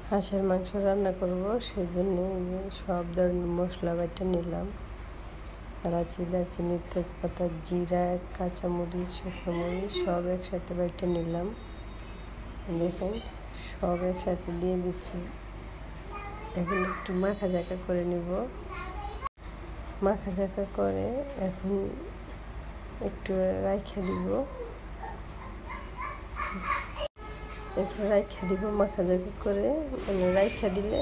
হাঁসের মাংস রান্না করব, সেই জন্য সব ধরনের মশলা বেটে নিলাম। এলাচি, দারচিনি, তেজপাতা, জিরা, কাঁচামরিচ, শুকনো মরিচ সব একসাথে বেটে নিলাম। দেখুন সব একসাথে দিয়ে দিচ্ছি। এখন একটু মাখা ঝাঁকা করে নিব। মাখা ঝাঁকা করে এখন একটু রাইখা দিব, মাখা ঝাঁকা করে, মানে রাইখা দিলে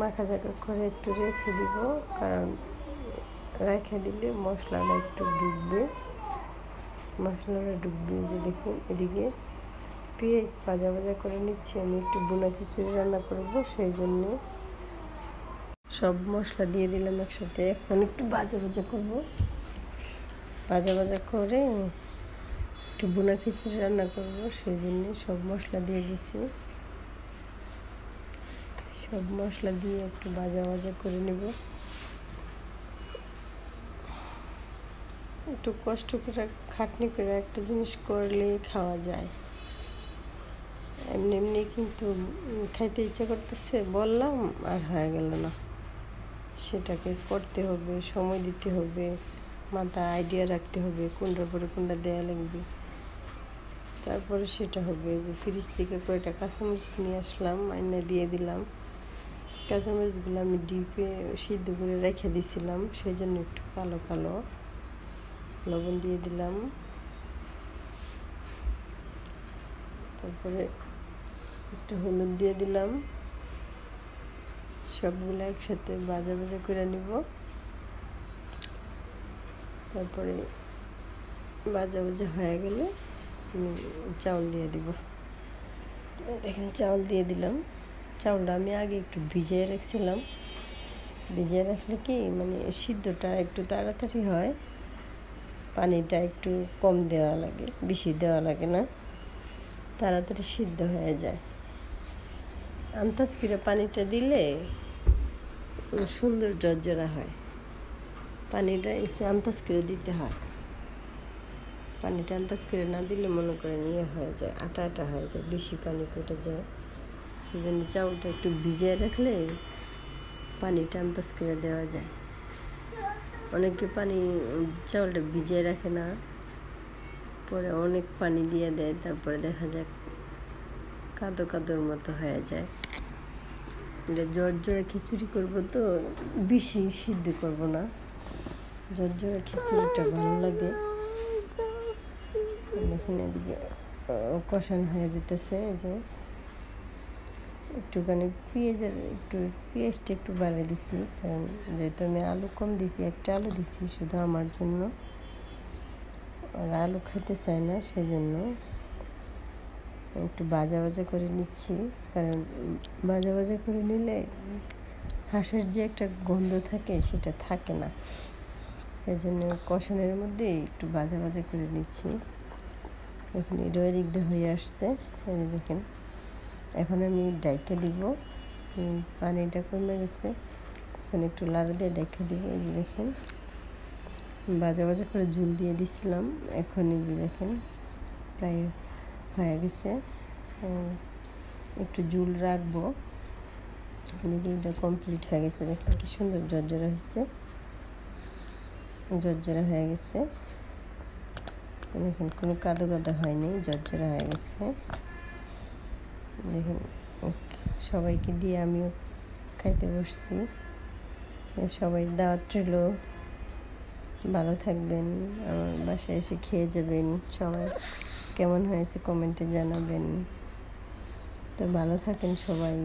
মাখা ঝাঁকা করে একটু রেখে দিব, কারণ রাইখা দিলে মশলাটা একটু ডুববে। যে দেখুন এদিকে পেঁয়াজ ভাজা ভাজা করে নিচ্ছি। আমি একটু বোনা খিচুড়ি রান্না করব, সেই জন্য সব মশলা দিয়ে দিলাম একসাথে। এখন একটু ভাজা ভাজা করব, ভাজা ভাজা করে একটু বোনা খিচুড়ি রান্না করব, সেই জন্য সব মশলা দিয়ে দিছি। সব মশলা দিয়ে একটু ভাজা ভাজা করে নেব। একটু কষ্ট করে খাটনি করে একটা জিনিস করলে খাওয়া যায়। এমনি এমনি কিন্তু খাইতে ইচ্ছা করতেছে বললাম আর হয়ে গেল না। সেটাকে করতে হবে, সময় দিতে হবে, মাথায় আইডিয়া রাখতে হবে কোনটার পরে কোনটা দেওয়া লাগবে, তারপরে সেটা হবে। যে ফ্রিজ থেকে কয়টা কাঁচামরিচ নিয়ে আসলাম, আইনা দিয়ে দিলাম। কাঁচামরিচগুলো আমি ডিপে সিদ্ধ করে রেখে দিয়েছিলাম, সেই জন্য একটু কালো কালো। লবণ দিয়ে দিলাম, তারপরে একটু হলুদ দিয়ে দিলাম। সবগুলো একসাথে ভাজা ভাজা করে নিব। তারপরে ভাজা ভাজা হয়ে গেলে চাউল দিয়ে দিব। দেখেন চাউল দিয়ে দিলাম। চাউলটা আমি আগে একটু ভিজিয়ে রাখছিলাম। ভিজিয়ে রাখলে কি মানে সিদ্ধটা একটু তাড়াতাড়ি হয়, পানিটা একটু কম দেওয়া লাগে, বেশি দেওয়া লাগে না, তাড়াতাড়ি সিদ্ধ হয়ে যায়। আন্দাজ করে পানিটা দিলে সুন্দর জর্জরা হয়। পানিটা এসে আন্দাজ করে দিতে হয়। পানিটা আন্দাজ করে না দিলে মনে করেন হয়ে যায়, আটা আটা হয়ে যায়, বেশি পানি কেটে যায়। সেই জন্য চাউলটা একটু ভিজিয়ে রাখলে পানিটা আন্দাজ করে দেওয়া যায়। অনেকে চাউলটা ভিজিয়ে রাখে না, পরে অনেক পানি দিয়ে দেয়, তারপরে দেখা যায় কাদো কাদোর মতো হয়ে যায়। এটা জর্জরা খিচুড়ি করবো তো, বেশি সিদ্ধ করব না। জর্জরা খিচুড়িটা ভালো লাগে। দেখুন এদিকে কষানো হয়ে যেতেছে। যে একটুখানি পেঁয়াজটা একটু বাড়িয়ে দিছি, কারণ যেহেতু আমি আলু কম দিছি, একটা আলু দিছি শুধু আমার জন্য, আর আলু খেতে চায় না, সেই জন্য একটু ভাজা ভাজা করে নিচ্ছি। কারণ ভাজা ভাজা করে নিলে হাঁসের যে একটা গন্ধ থাকে সেটা থাকে না, সেই জন্য কষানোর মধ্যে একটু ভাজা ভাজা করে নিচ্ছি। এখানে এটাও দিক দিয়ে হয়ে আসছে, এই যে দেখেন। এখন আমি ডাইকে দিব, পানিটা কমে গেছে, এখন একটু লাড়া দিয়ে ডাইকে দিব। এই যে দেখেন ভাজা ভাজা করে ঝুল দিয়ে দিছিলাম, এখন এই যে দেখেন প্রায় হয়ে গেছে। একটু ঝুল রাখবো। এদিকে এটা কমপ্লিট হয়ে গেছে। দেখেন কি সুন্দর জর্জরা হয়েছে, জর্জরা হয়ে গেছে। দেখেন কোনো কাদো কাদো হয়নি, জর্জরা হয়ে গেছে। দেখেন সবাইকে দিয়ে আমিও খাইতে বসছি। সবাই দাওয়াত রইল, ভালো থাকবেন, আমার বাসায় এসে খেয়ে যাবেন। সবাই কেমন হয়েছে কমেন্টে জানাবেন। তো ভালো থাকেন সবাই,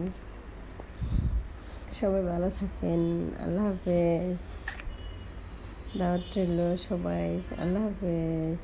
ভালো থাকেন। আল্লাহ হাফেজ। দাওয়াত রইল সবাই, আল্লাহ হাফেজ।